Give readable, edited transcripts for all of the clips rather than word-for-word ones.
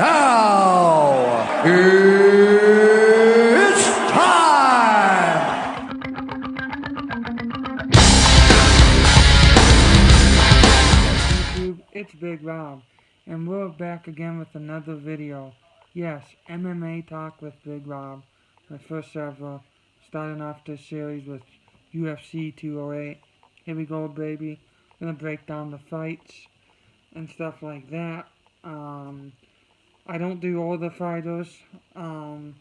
now, it's time! YouTube, it's Big Rob, and we're back again with another video. Yes, MMA Talk with Big Rob, my first ever, starting off this series with UFC 208. Here we go, baby. Gonna break down the fights and stuff like that. I don't do all the fighters, because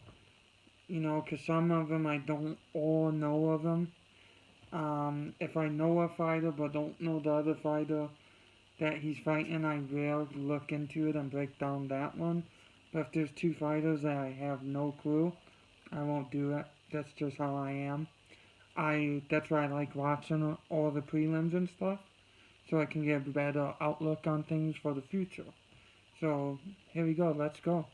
some of them I don't all know of them. If I know a fighter but don't know the other fighter that he's fighting, I will look into it and break down that one. But if there's two fighters that I have no clue, I won't do it. That's just how I am. That's why I like watching all the prelims and stuff, so I can get a better outlook on things for the future. So, here we go, let's go.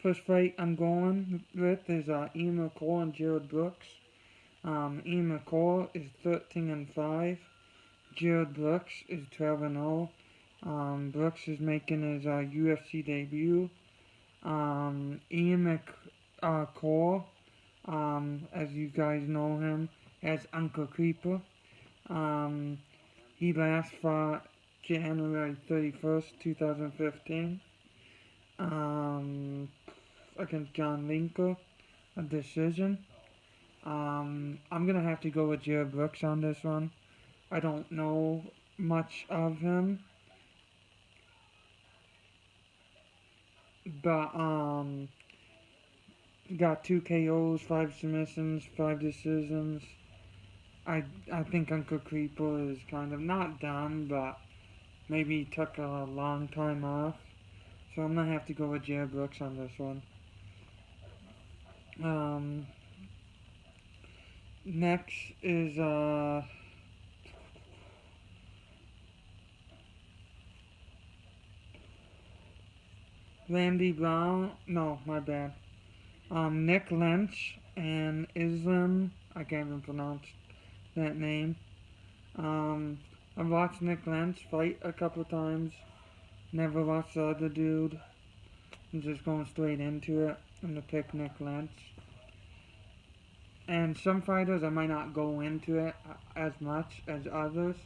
First fight I'm going with is Ian McCall and Jared Brooks. Ian McCall is 13-5. Jared Brooks is 12-0. Brooks is making his UFC debut. Ian McCall, as you guys know him as Uncle Creeper. He last fought January 31st, 2015, against John Linker, a decision. I'm going to have to go with Jared Brooks on this one. I don't know much of him, but got 2 KOs, 5 submissions, 5 decisions. I think Uncle Creeper is kind of not done, but maybe took a long time off. So I'm going to have to go with Jared Brooks on this one. Next is Randy Brown, no, my bad. Nick Lynch and Islam, I can't even pronounce that name. I've watched Nick Lynch fight a couple times. Never watched the other dude. I'm just going straight into it. I'm gonna pick Nick Lynch. And some fighters I might not go into it as much as others.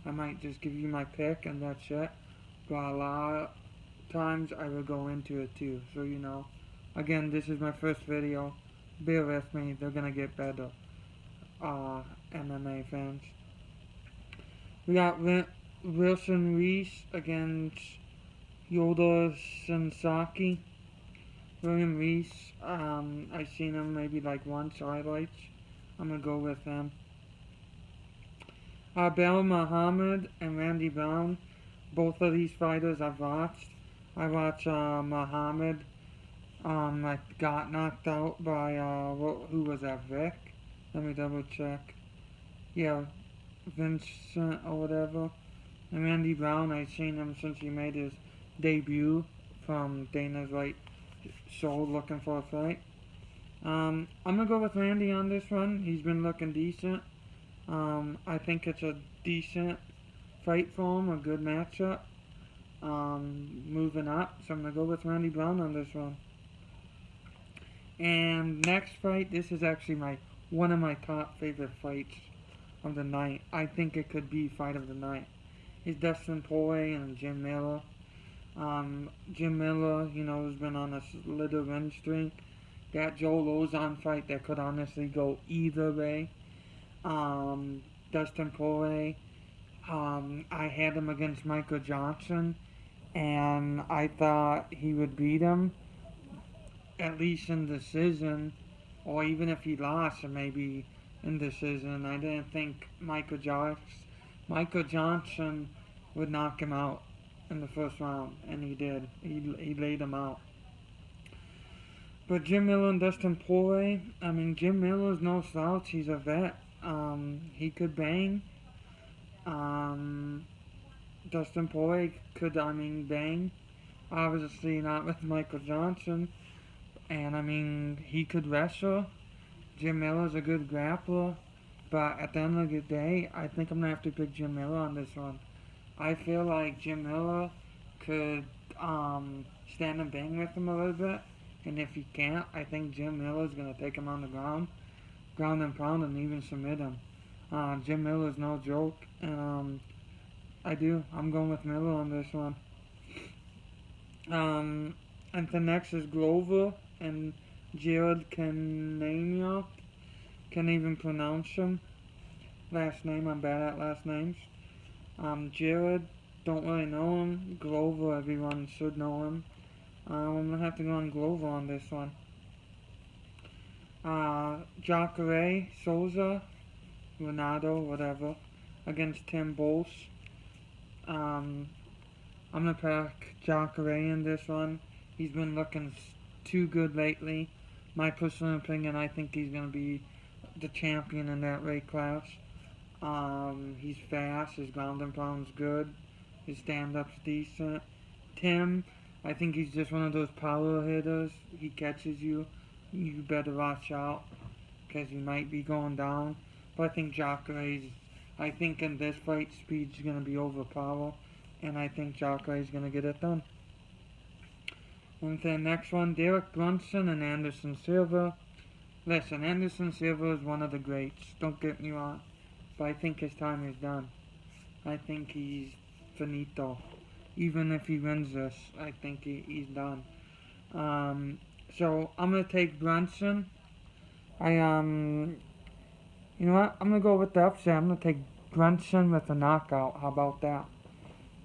I might just give you my pick and that's it. But a lot of times I will go into it too. So you know. Again, this is my first video. Bear with me. They're gonna get better. MMA fans. We got Wilson Reese against Yoda Sensaki. William Reese, I've seen him maybe like once, highlights. I'm gonna go with him. Belal Muhammad and Randy Brown. Both of these fighters I've watched. I watched Muhammad. Got knocked out by, who was that, Vic? Let me double check. Yeah, Vincent or whatever. And Randy Brown, I've seen him since he made his debut from Dana's White Show looking for a fight. I'm gonna go with Randy on this one. He's been looking decent. I think it's a decent fight for him, a good matchup. Moving up, so I'm gonna go with Randy Brown on this one. And next fight, this is actually one of my top favorite fights of the night. I think it could be fight of the night. It's Dustin Poirier and Jim Miller. Jim Miller, has been on a little win streak. That Joe Lozon fight that could honestly go either way. Dustin Poirier, I had him against Michael Johnson, and I thought he would beat him, at least in decision, or even if he lost, maybe in decision. I didn't think Michael Johnson would knock him out in the first round, and he did. He laid him out. But Jim Miller and Dustin Poirier, Jim Miller's no slouch. He's a vet. He could bang. Dustin Poirier could, bang. Obviously not with Michael Johnson. And, he could wrestle. Jim Miller's a good grappler. But at the end of the day, I think I'm going to have to pick Jim Miller on this one. I feel like Jim Miller could stand and bang with him a little bit. And if he can't, I think Jim Miller's going to take him on the ground and pound, and even submit him. Jim Miller's no joke, and I'm going with Miller on this one. And the next is Glover and Jared Cannania. Can't even pronounce him. Last name, I'm bad at last names. Jared, don't really know him. Glover, everyone should know him. I'm gonna have to go on Glover on this one. Jacare, Souza, Ronaldo, whatever, against Tim Bowles. I'm gonna pick Jacare in this one. He's been looking too good lately. My personal opinion, I think he's gonna be the champion in that weight class. He's fast, his ground and pound's good, his stand-up's decent. Tim, I think he's just one of those power hitters. He catches you, you better watch out, because you might be going down. But I think I think in this fight, speed's going to be overpowered, and I think Jacare's going to get it done. And the next one, Derek Brunson and Anderson Silva. Listen, Anderson Silva is one of the greats, don't get me wrong, but I think his time is done. I think he's finito. Even if he wins this, I think he's done. So I'm gonna take Brunson. You know what? I'm gonna go with the upset. I'm gonna take Brunson with a knockout. How about that?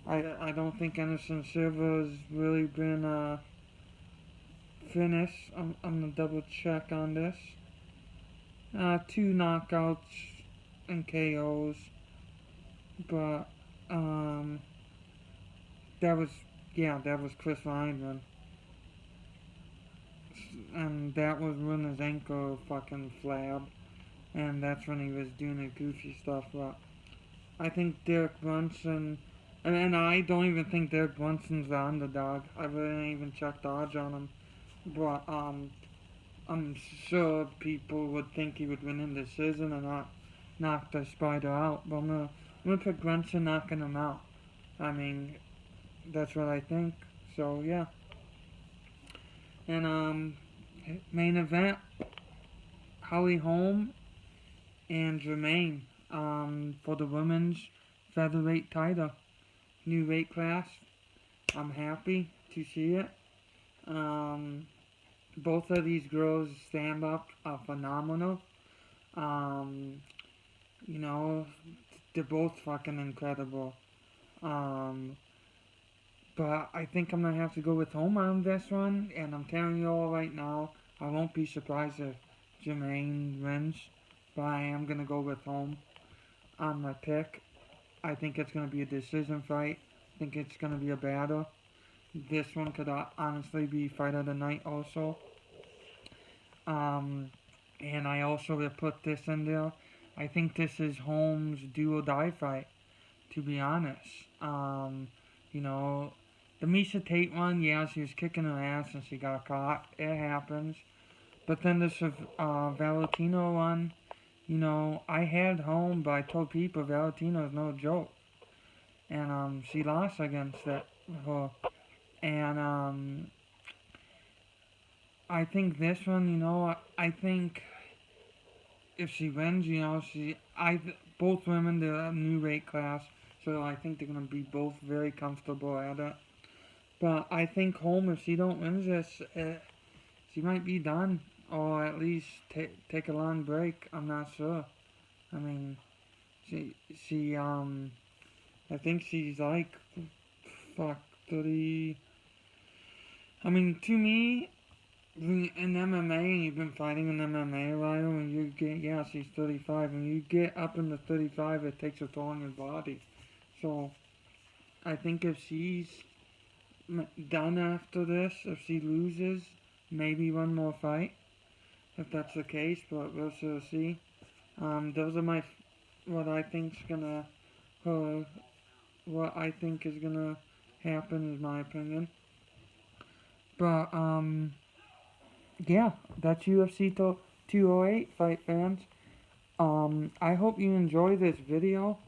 I don't think Anderson Silva's really been finished. I'm gonna double check on this. 2 knockouts and KOs, but that was Chris Weidman, and that was when his ankle fucking flabbed, and that's when he was doing the goofy stuff. But I think Derek Brunson, and I don't even think Derek Brunson's the underdog. I really didn't even check the odds on him, but I'm sure people would think he would win in decision and not knock the Spider out. But I'm gonna pick Brunson knocking him out. I mean, that's what I think. So yeah. And main event, Holm and Jermaine for the women's featherweight title, new weight class. I'm happy to see it. Both of these girls stand up are phenomenal. You know, they're both fucking incredible. But I think I'm gonna have to go with Holm on this one, and I'm telling you all right now, I won't be surprised if Jermaine wins, but I am gonna go with Holm on my pick. I think it's gonna be a decision fight. I think it's gonna be a battle. This one could honestly be fight of the night also. And I also will put this in there. I think this is Holm's do or die fight, to be honest. You know, the Misha Tate one, yeah, she was kicking her ass and she got caught. It happens. But then this Valentina one, you know, I had Holm, but I told people Valentina is no joke. And she lost against her. And I think this one, you know, I think if she wins, you know, both women, they're a new weight class, so I think they're going to be both very comfortable at it. But I think Holm, if she don't win this, she might be done, or at least take a long break. I'm not sure. I mean, I think she's like, 30. I mean, to me, in MMA, and you've been fighting in MMA a while, and you get, she's 35, and you get up into 35, it takes a toll on your body. So, I think if she's done after this, if she loses, maybe one more fight, if that's the case, but we'll sort of see. Those are what I think is gonna happen, is my opinion. But, yeah, that's UFC 208, fight fans. I hope you enjoy this video.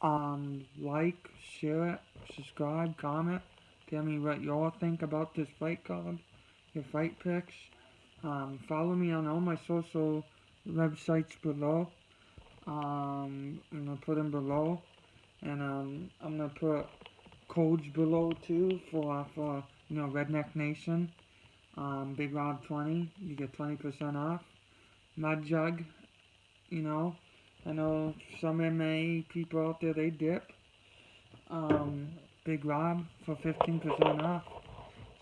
Like, share it, subscribe, comment, Tell me what y'all think about this fight card, your fight picks. Follow me on all my social websites below. I'm gonna put them below, and I'm gonna put codes below too for Redneck Nation. BigRob 20, you get 20% off. Mud Jug, you know, I know some MMA people out there, they dip. Big Rob for 15% off.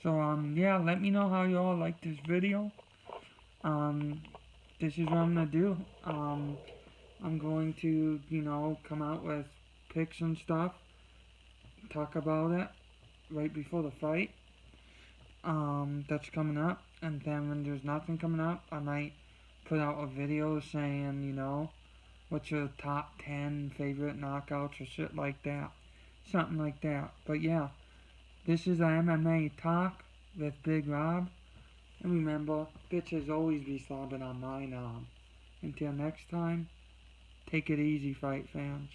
So, yeah, let me know how y'all like this video. This is what I'm gonna do. I'm going to, come out with picks and stuff, talk about it right before the fight. That's coming up. And then when there's nothing coming up, I might put out a video saying, what's your top 10 favorite knockouts or shit like that. Something like that. But yeah, this is the MMA Talk with Big Rob. And remember, bitches always be slobbing on my knob. Until next time, take it easy, fight fans.